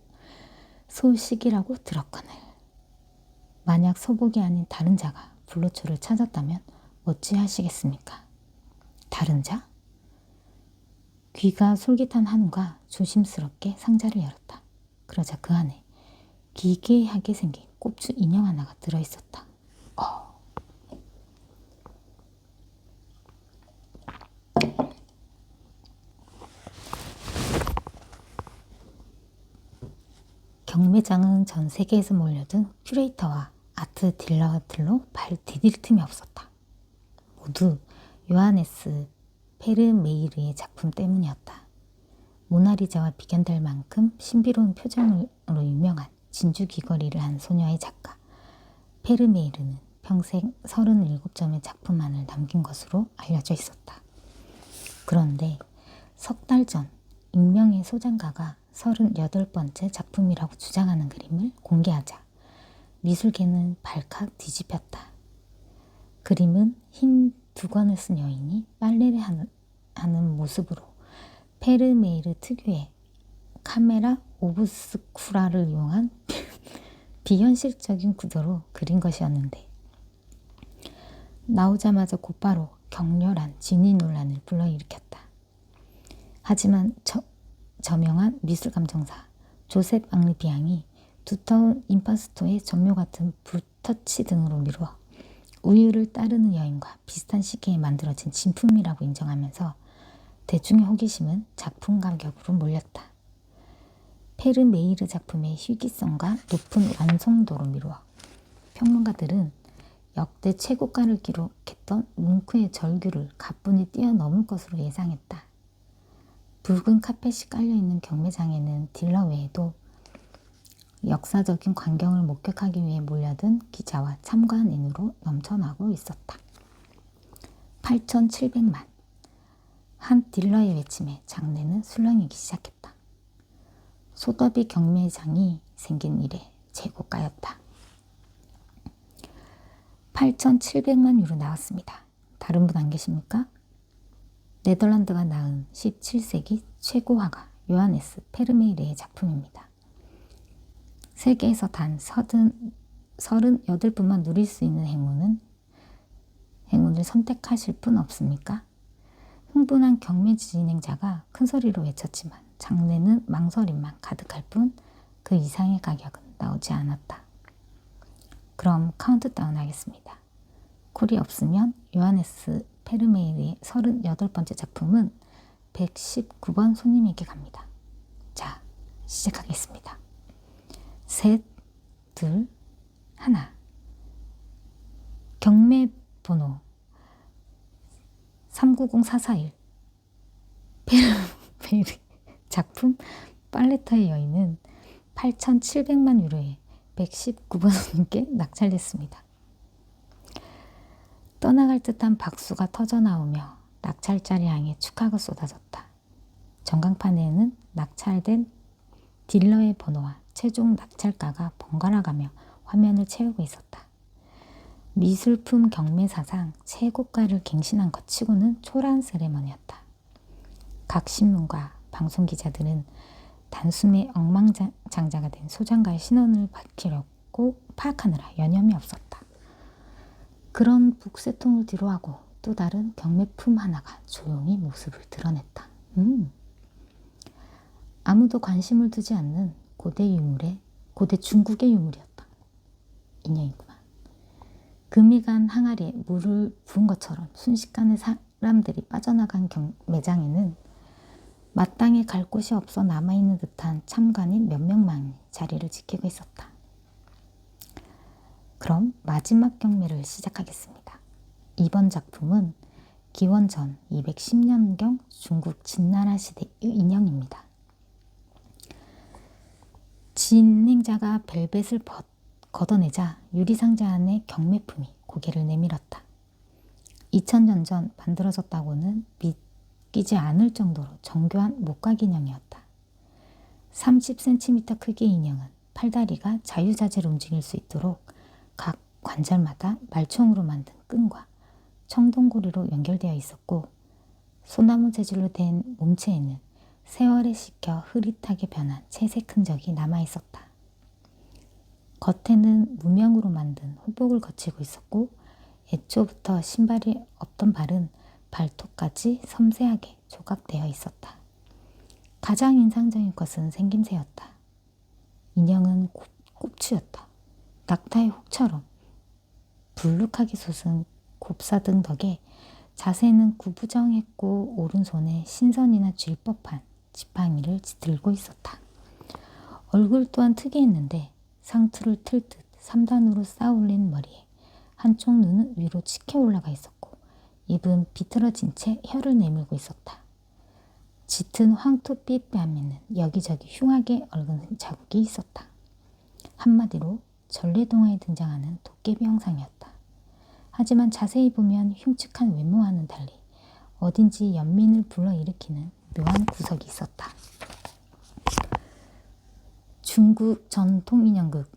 소식이라고 들었거늘. 만약 서복이 아닌 다른 자가 불로초를 찾았다면 어찌하시겠습니까? 다른 자? 귀가 솔깃한 한우가 조심스럽게 상자를 열었다. 그러자 그 안에 기괴하게 생긴 꼽추 인형 하나가 들어있었다. 경매장은 전 세계에서 몰려든 큐레이터와 아트 딜러들로 발 디딜 틈이 없었다. 모두 요하네스 페르메이르의 작품 때문이었다. 모나리자와 비견될 만큼 신비로운 표정으로 유명한 진주 귀걸이를 한 소녀의 작가 페르메이르는 평생 37점의 작품만을 남긴 것으로 알려져 있었다. 그런데 석 달 전 익명의 소장가가 38번째 작품이라고 주장하는 그림을 공개하자 미술계는 발칵 뒤집혔다. 그림은 흰 두건을 쓴 여인이 빨래를 하는 모습으로 페르메이르 특유의 카메라 오브스쿠라를 이용한 비현실적인 구도로 그린 것이었는데 나오자마자 곧바로 격렬한 진위 논란을 불러일으켰다. 하지만 저명한 미술감정사 조셉 앙리 비앙이 두터운 임파스토의 전묘 같은 붓터치 등으로 미루어 우유를 따르는 여인과 비슷한 시기에 만들어진 진품이라고 인정하면서 대중의 호기심은 작품 가격으로 몰렸다. 페르메이르 작품의 희귀성과 높은 완성도로 미루어 평론가들은 역대 최고가를 기록했던 뭉크의 절규를 가뿐히 뛰어넘을 것으로 예상했다. 붉은 카펫이 깔려있는 경매장에는 딜러 외에도 역사적인 광경을 목격하기 위해 몰려든 기자와 참관인으로 넘쳐나고 있었다. 8,700만. 한 딜러의 외침에 장내는 술렁이기 시작했다. 소더비 경매장이 생긴 이래 최고가였다. 8,700만 유로 나왔습니다. 다른 분 안 계십니까? 네덜란드가 낳은 17세기 최고 화가 요하네스 페르메이르의 작품입니다. 세계에서 단 38분만 누릴 수 있는 행운을 선택하실 분 없습니까? 흥분한 경매 진행자가 큰 소리로 외쳤지만 장내는 망설임만 가득할 뿐 그 이상의 가격은 나오지 않았다. 그럼 카운트다운 하겠습니다. 콜이 없으면 요하네스 페르메이르의 38번째 작품은 119번 손님에게 갑니다. 자, 시작하겠습니다. 셋, 둘, 하나. 경매 번호 390441 페르메이르 작품 팔레타의 여인은 8,700만 유로에 119번 손님께 낙찰됐습니다. 떠나갈 듯한 박수가 터져나오며 낙찰자를 향해 축하가 쏟아졌다. 전광판에는 낙찰된 딜러의 번호와 최종 낙찰가가 번갈아가며 화면을 채우고 있었다. 미술품 경매사상 최고가를 갱신한 것 치고는 초라한 세레머니였다. 각 신문과 방송기자들은 단숨에 억만장자가 된 소장가의 신원을 밝히려고 파악하느라 여념이 없었다. 그런 북새통을 뒤로하고 또 다른 경매품 하나가 조용히 모습을 드러냈다. 아무도 관심을 두지 않는 고대 중국의 유물이었다. 인형이구만. 금이 간 항아리에 물을 부은 것처럼 순식간에 사람들이 빠져나간 매장에는 마땅히 갈 곳이 없어 남아있는 듯한 참관인 몇 명만이 자리를 지키고 있었다. 그럼 마지막 경매를 시작하겠습니다. 이번 작품은 기원전 210년경 중국 진나라 시대의 인형입니다. 진행자가 벨벳을 걷어내자 유리상자 안에 경매품이 고개를 내밀었다. 2000년 전 만들어졌다고는 믿기지 않을 정도로 정교한 목각 인형이었다. 30cm 크기의 인형은 팔다리가 자유자재로 움직일 수 있도록 각 관절마다 말총으로 만든 끈과 청동고리로 연결되어 있었고, 소나무 재질로 된 몸체에는 세월에 식혀 흐릿하게 변한 채색 흔적이 남아 있었다. 겉에는 무명으로 만든 호복을 거치고 있었고, 애초부터 신발이 없던 발은 발톱까지 섬세하게 조각되어 있었다. 가장 인상적인 것은 생김새였다. 인형은 꼽추였다. 낙타의 혹처럼 불룩하게 솟은 곱사등 덕에 자세는 구부정했고 오른손에 신선이나 쥘 법한 지팡이를 들고 있었다. 얼굴 또한 특이했는데 상투를 틀듯 3단으로 쌓아올린 머리에 한쪽 눈은 위로 치켜 올라가 있었고 입은 비틀어진 채 혀를 내밀고 있었다. 짙은 황토빛 뺨에는 여기저기 흉하게 얽은 자국이 있었다. 한마디로 전래동화에 등장하는 도깨비 형상이었다. 하지만 자세히 보면 흉측한 외모와는 달리 어딘지 연민을 불러일으키는 묘한 구석이 있었다. 중국 전통 인형극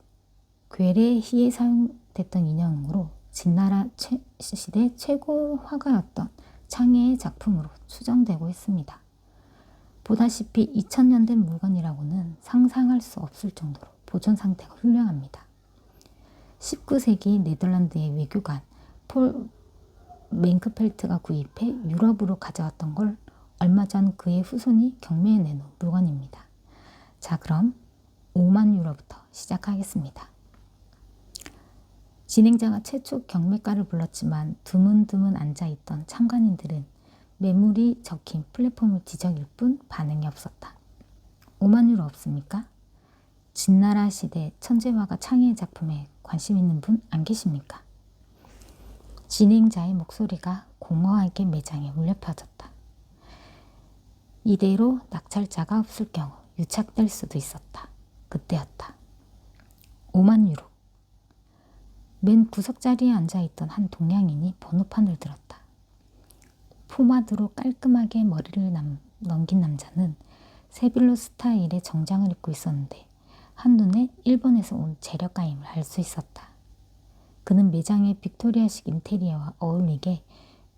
괴뢰희에 사용됐던 인형으로 진나라 시대 최고 화가였던 창의의 작품으로 추정되고 있습니다. 보다시피 2000년 된 물건이라고는 상상할 수 없을 정도로 보존 상태가 훌륭합니다. 19세기 네덜란드의 외교관 폴 맹크펠트가 구입해 유럽으로 가져왔던 걸 얼마 전 그의 후손이 경매에 내놓은 물건입니다. 자, 그럼 5만 유로부터 시작하겠습니다. 진행자가 최초 경매가를 불렀지만 드문드문 앉아있던 참관인들은 매물이 적힌 플랫폼을 뒤적일 뿐 반응이 없었다. 5만 유로 없습니까? 진나라 시대 천재화가 창의의 작품에 관심 있는 분 안 계십니까? 진행자의 목소리가 공허하게 매장에 울려 퍼졌다. 이대로 낙찰자가 없을 경우 유착될 수도 있었다. 그때였다. 5만 유로. 맨 구석자리에 앉아있던 한 동양인이 번호판을 들었다. 포마드로 깔끔하게 머리를 넘긴 남자는 세빌로 스타일의 정장을 입고 있었는데 한눈에 일본에서 온 재력가임을 알 수 있었다. 그는 매장의 빅토리아식 인테리어와 어울리게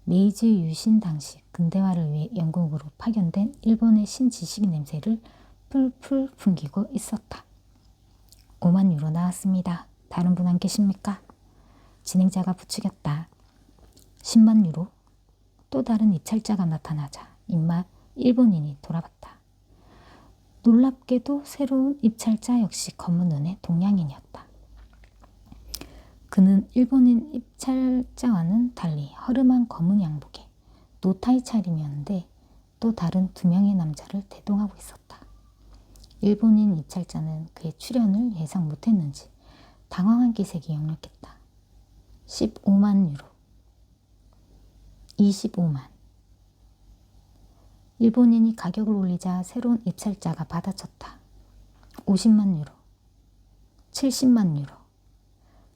메이지 유신 당시 근대화를 위해 영국으로 파견된 일본의 신지식 냄새를 풀풀 풍기고 있었다. 5만 유로 나왔습니다. 다른 분 안 계십니까? 진행자가 부추겼다. 10만 유로. 또 다른 입찰자가 나타나자 입맛 일본인이 돌아봤다. 놀랍게도 새로운 입찰자 역시 검은 눈의 동양인이었다. 그는 일본인 입찰자와는 달리 허름한 검은 양복에 노타이 차림이었는데 또 다른 2명의 남자를 대동하고 있었다. 일본인 입찰자는 그의 출연을 예상 못했는지 당황한 기색이 역력했다. 15만 유로. 25만. 일본인이 가격을 올리자 새로운 입찰자가 받아쳤다. 50만 유로. 70만 유로.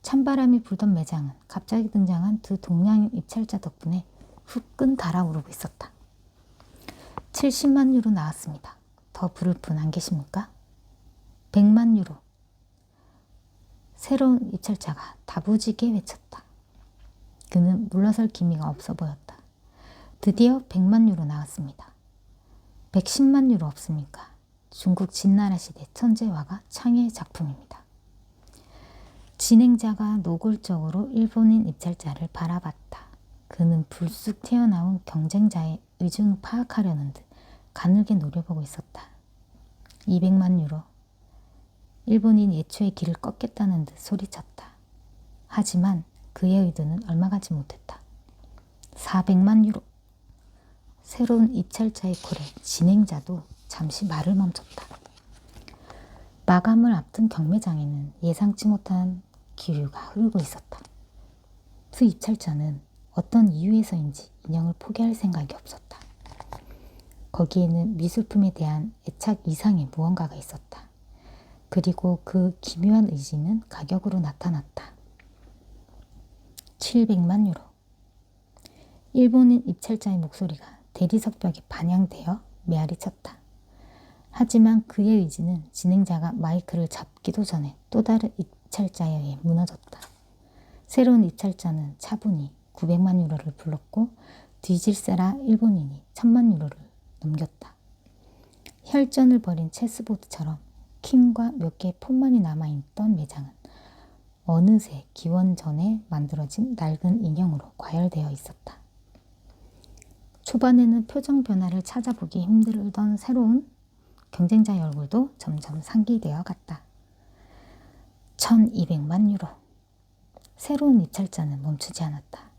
찬바람이 불던 매장은 갑자기 등장한 두 동양인 입찰자 덕분에 후끈 달아오르고 있었다. 70만 유로 나왔습니다. 더 부를 분 안 계십니까? 100만 유로. 새로운 입찰자가 다부지게 외쳤다. 그는 물러설 기미가 없어 보였다. 드디어 100만 유로 나왔습니다. 110만 유로 없습니까? 중국 진나라 시대 천재화가 창의의 작품입니다. 진행자가 노골적으로 일본인 입찰자를 바라봤다. 그는 불쑥 튀어나온 경쟁자의 의중을 파악하려는 듯 가늘게 노려보고 있었다. 200만 유로. 일본인 예초의 길을 꺾겠다는 듯 소리쳤다. 하지만 그의 의도는 얼마 가지 못했다. 400만 유로. 새로운 입찰자의 콜에 진행자도 잠시 말을 멈췄다. 마감을 앞둔 경매장에는 예상치 못한 기류가 흐르고 있었다. 그 입찰자는 어떤 이유에서인지 인형을 포기할 생각이 없었다. 거기에는 미술품에 대한 애착 이상의 무언가가 있었다. 그리고 그 기묘한 의지는 가격으로 나타났다. 700만 유로. 일본인 입찰자의 목소리가 대리석 벽에 반영되어 메아리 쳤다. 하지만 그의 의지는 진행자가 마이크를 잡기도 전에 또 다른 입찰자에 의해 무너졌다. 새로운 입찰자는 차분히 900만 유로를 불렀고 뒤질세라 일본인이 1000만 유로를 넘겼다. 혈전을 벌인 체스보드처럼 킹과 몇 개의 폰만이 남아있던 매장은 어느새 기원 전에 만들어진 낡은 인형으로 과열되어 있었다. 초반에는 표정 변화를 찾아보기 힘들던 새로운 경쟁자의 얼굴도 점점 상기되어 갔다. 1200만 유로. 새로운 입찰자는 멈추지 않았다.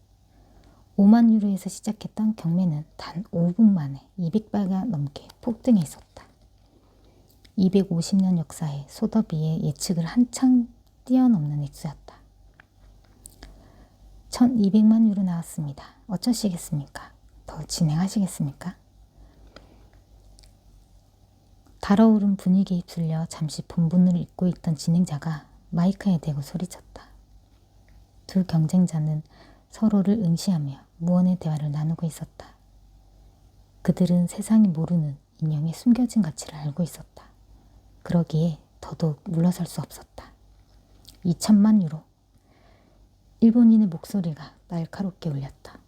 5만 유로에서 시작했던 경매는 단 5분 만에 200배가 넘게 폭등해 있었다. 250년 역사의 소더비의 예측을 한창 뛰어넘는 액수였다. 1200만 유로 나왔습니다. 어쩌시겠습니까? 더 진행하시겠습니까? 달아오른 분위기에 휩쓸려 잠시 본분을 잊고 있던 진행자가 마이크에 대고 소리쳤다. 두 경쟁자는 서로를 응시하며 무언의 대화를 나누고 있었다. 그들은 세상이 모르는 인형의 숨겨진 가치를 알고 있었다. 그러기에 더더욱 물러설 수 없었다. 2000만 유로. 일본인의 목소리가 날카롭게 울렸다.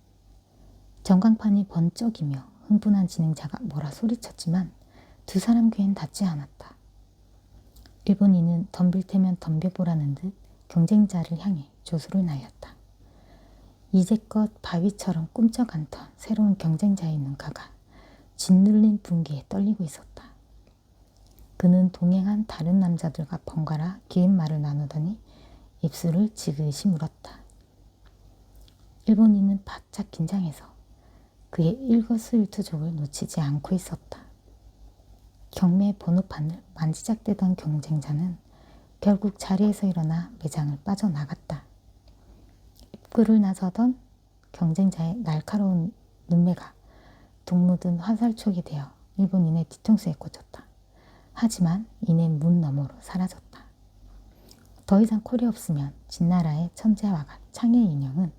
전광판이 번쩍이며 흥분한 진행자가 뭐라 소리쳤지만 두 사람 귀엔 닿지 않았다. 일본인은 덤빌 테면 덤벼보라는 듯 경쟁자를 향해 조수를 날렸다. 이제껏 바위처럼 꿈쩍 않던 새로운 경쟁자의 눈가가 짓눌린 분기에 떨리고 있었다. 그는 동행한 다른 남자들과 번갈아 긴 말을 나누더니 입술을 지그시 물었다. 일본인은 바짝 긴장해서 그의 일거수일투족을 놓치지 않고 있었다. 경매 번호판을 만지작대던 경쟁자는 결국 자리에서 일어나 매장을 빠져나갔다. 입구를 나서던 경쟁자의 날카로운 눈매가 돈 묻은 화살촉이 되어 일본인의 뒤통수에 꽂혔다. 하지만 이내 문 너머로 사라졌다. 더 이상 콜이 없으면 진나라의 천재화가 창의 인형은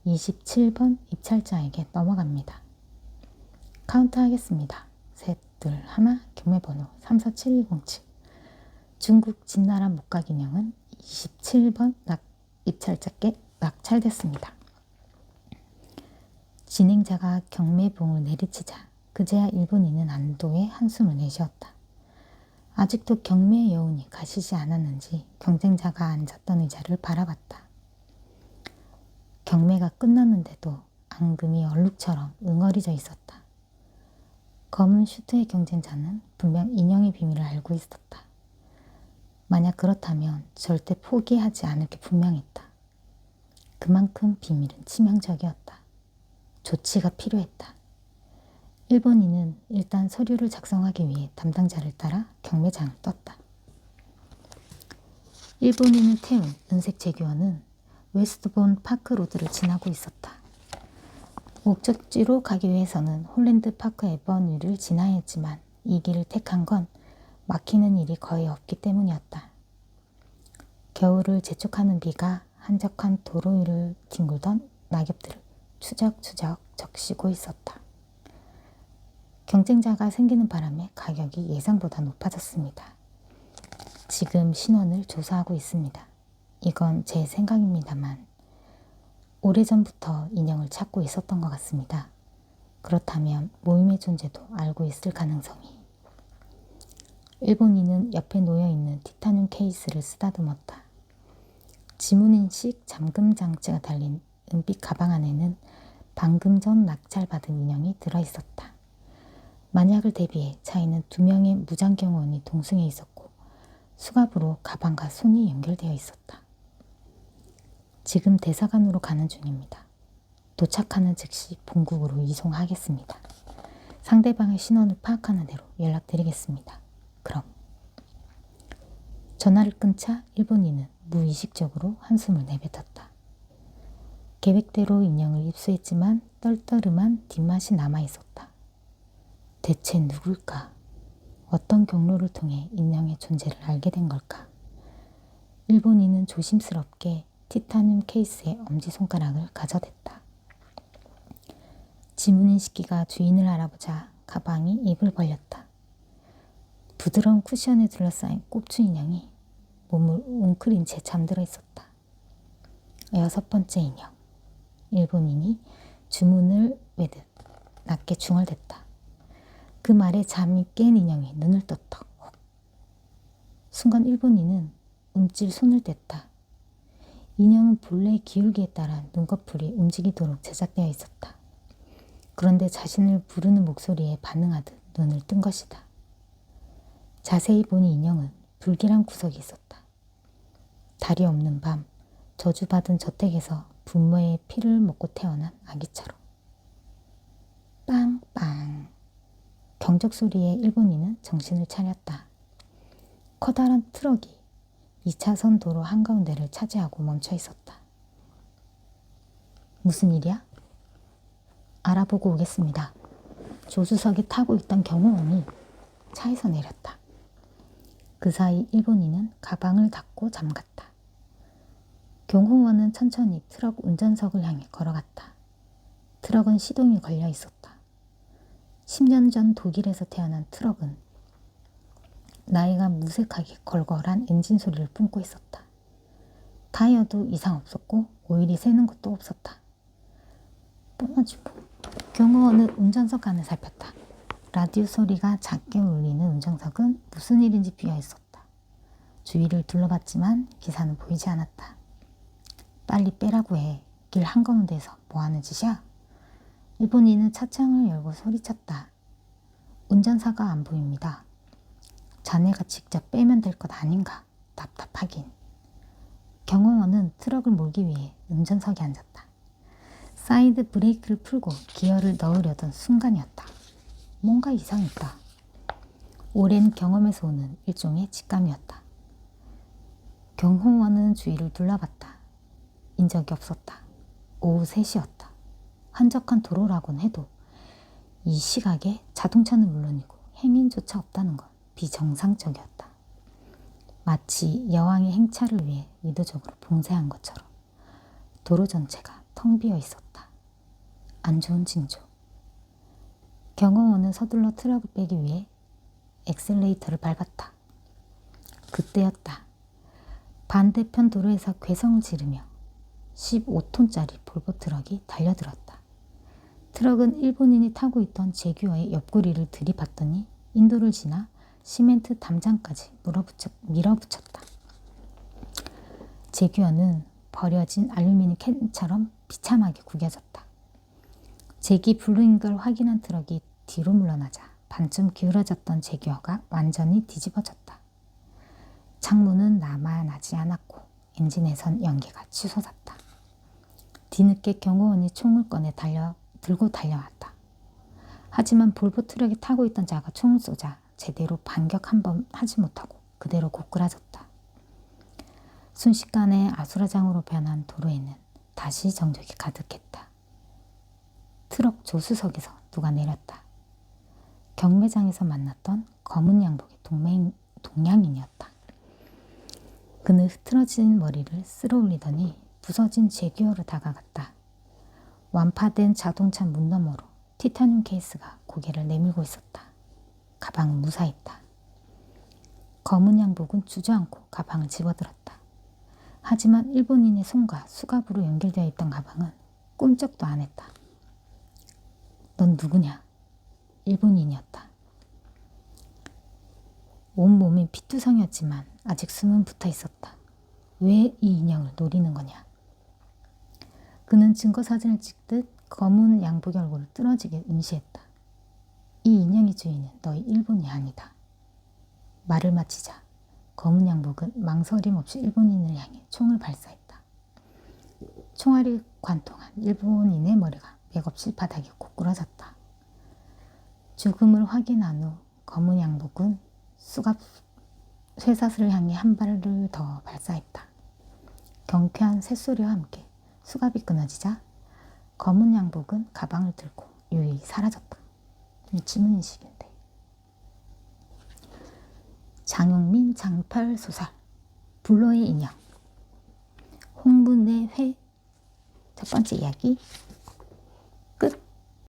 27번 입찰자에게 넘어갑니다. 카운트하겠습니다. 셋, 둘, 하나, 경매번호 347207. 중국 진나라 목각 인형은 27번 입찰자께 낙찰됐습니다. 진행자가 경매봉을 내리치자 그제야 일본인은 안도의 한숨을 내쉬었다. 아직도 경매의 여운이 가시지 않았는지 경쟁자가 앉았던 의자를 바라봤다. 경매가 끝났는데도 앙금이 얼룩처럼 응어리져 있었다. 검은 슈트의 경쟁자는 분명 인형의 비밀을 알고 있었다. 만약 그렇다면 절대 포기하지 않을 게 분명했다. 그만큼 비밀은 치명적이었다. 조치가 필요했다. 일본인은 일단 서류를 작성하기 위해 담당자를 따라 경매장을 떴다. 일본인을 태운 은색 제규어는 웨스트본 파크로드를 지나고 있었다. 목적지로 가기 위해서는 홀랜드 파크 에버뉴를 지나야 했지만 이 길을 택한 건 막히는 일이 거의 없기 때문이었다. 겨울을 재촉하는 비가 한적한 도로 위를 뒹굴던 낙엽들을 추적추적 적시고 있었다. 경쟁자가 생기는 바람에 가격이 예상보다 높아졌습니다. 지금 신원을 조사하고 있습니다. 이건 제 생각입니다만 오래전부터 인형을 찾고 있었던 것 같습니다. 그렇다면 모임의 존재도 알고 있을 가능성이. 일본인은 옆에 놓여있는 티타늄 케이스를 쓰다듬었다. 지문인식 잠금 장치가 달린 은빛 가방 안에는 방금 전 낙찰받은 인형이 들어있었다. 만약을 대비해 차에는 2명의 무장경호원이 동승해 있었고 수갑으로 가방과 손이 연결되어 있었다. 지금 대사관으로 가는 중입니다. 도착하는 즉시 본국으로 이송하겠습니다. 상대방의 신원을 파악하는 대로 연락드리겠습니다. 그럼. 전화를 끊자 일본인은 무의식적으로 한숨을 내뱉었다. 계획대로 인형을 입수했지만 떨떠름한 뒷맛이 남아있었다. 대체 누굴까? 어떤 경로를 통해 인형의 존재를 알게 된 걸까? 일본인은 조심스럽게 티타늄 케이스에 엄지손가락을 가져댔다. 지문인식기가 주인을 알아보자 가방이 입을 벌렸다. 부드러운 쿠션에 둘러싸인 꼽추 인형이 몸을 웅크린 채 잠들어 있었다. 6번째 인형. 일본인이 주문을 외듯 낮게 중얼댔다. 그 말에 잠이 깬 인형이 눈을 떴다. 순간 일본인은 움찔 손을 댔다. 인형은 본래 기울기에 따라 눈꺼풀이 움직이도록 제작되어 있었다. 그런데 자신을 부르는 목소리에 반응하듯 눈을 뜬 것이다. 자세히 보니 인형은 불길한 구석이 있었다. 달이 없는 밤, 저주받은 저택에서 부모의 피를 먹고 태어난 아기처럼. 빵빵. 경적 소리에 일본인은 정신을 차렸다. 커다란 트럭이 2차선 도로 한가운데를 차지하고 멈춰 있었다. 무슨 일이야? 알아보고 오겠습니다. 조수석에 타고 있던 경호원이 차에서 내렸다. 그 사이 일본인은 가방을 닫고 잠갔다. 경호원은 천천히 트럭 운전석을 향해 걸어갔다. 트럭은 시동이 걸려 있었다. 10년 전 독일에서 태어난 트럭은 나이가 무색하게 걸걸한 엔진 소리를 뿜고 있었다. 타이어도 이상 없었고 오일이 새는 것도 없었다. 뻔하지 뭐. 경호원은 운전석 안을 살폈다. 라디오 소리가 작게 울리는 운전석은 무슨 일인지 비어 있었다. 주위를 둘러봤지만 기사는 보이지 않았다. 빨리 빼라고 해. 길 한가운데에서 뭐하는 짓이야? 일본인은 차창을 열고 소리쳤다. 운전사가 안 보입니다. 자네가 직접 빼면 될 것 아닌가? 답답하긴. 경호원은 트럭을 몰기 위해 운전석에 앉았다. 사이드 브레이크를 풀고 기어를 넣으려던 순간이었다. 뭔가 이상했다. 오랜 경험에서 오는 일종의 직감이었다. 경호원은 주위를 둘러봤다. 인적이 없었다. 오후 3시였다. 한적한 도로라곤 해도 이 시각에 자동차는 물론이고 행인조차 없다는 건 비정상적이었다. 마치 여왕의 행차를 위해 의도적으로 봉쇄한 것처럼 도로 전체가 텅 비어 있었다. 안 좋은 징조. 경호원은 서둘러 트럭을 빼기 위해 엑셀레이터를 밟았다. 그때였다. 반대편 도로에서 괴성을 지르며 15톤짜리 볼보 트럭이 달려들었다. 트럭은 일본인이 타고 있던 제규어의 옆구리를 들이받더니 인도를 지나 시멘트 담장까지 밀어붙였다. 제규어는 버려진 알루미늄 캔처럼 비참하게 구겨졌다. 제기 불능인 걸 확인한 트럭이 뒤로 물러나자 반쯤 기울어졌던 제규어가 완전히 뒤집어졌다. 창문은 남아나지 않았고 엔진에선 연기가 치솟았다. 뒤늦게 경호원이 총을 꺼내 들고 달려왔다. 하지만 볼보 트럭에 타고 있던 자가 총을 쏘자 제대로 반격 한 번 하지 못하고 그대로 고꾸라졌다. 순식간에 아수라장으로 변한 도로에는 다시 정적이 가득했다. 트럭 조수석에서 누가 내렸다. 경매장에서 만났던 검은 양복의 동양인이었다. 그는 흐트러진 머리를 쓸어 올리더니 부서진 제규어로 다가갔다. 완파된 자동차 문 너머로 티타늄 케이스가 고개를 내밀고 있었다. 가방은 무사했다. 검은 양복은 주저앉고 가방을 집어들었다. 하지만 일본인의 손과 수갑으로 연결되어 있던 가방은 꿈쩍도 안 했다. 넌 누구냐? 일본인이었다. 온몸이 피투성이었지만 아직 숨은 붙어 있었다. 왜 이 인형을 노리는 거냐? 그는 증거사진을 찍듯 검은 양복의 얼굴을 뚫어지게 응시했다. 이 인형의 주인은 너희 일본이 아니다. 말을 마치자 검은 양복은 망설임 없이 일본인을 향해 총을 발사했다. 총알이 관통한 일본인의 머리가 맥없이 바닥에 고꾸라졌다. 죽음을 확인한 후 검은 양복은 쇠사슬을 향해 한 발을 더 발사했다. 경쾌한 새소리와 함께 수갑이 끊어지자 검은 양복은 가방을 들고 유유히 사라졌다. 지문인식인데. 장용민 장펄 소설 불로의 인형 홍문의 회 첫 번째 이야기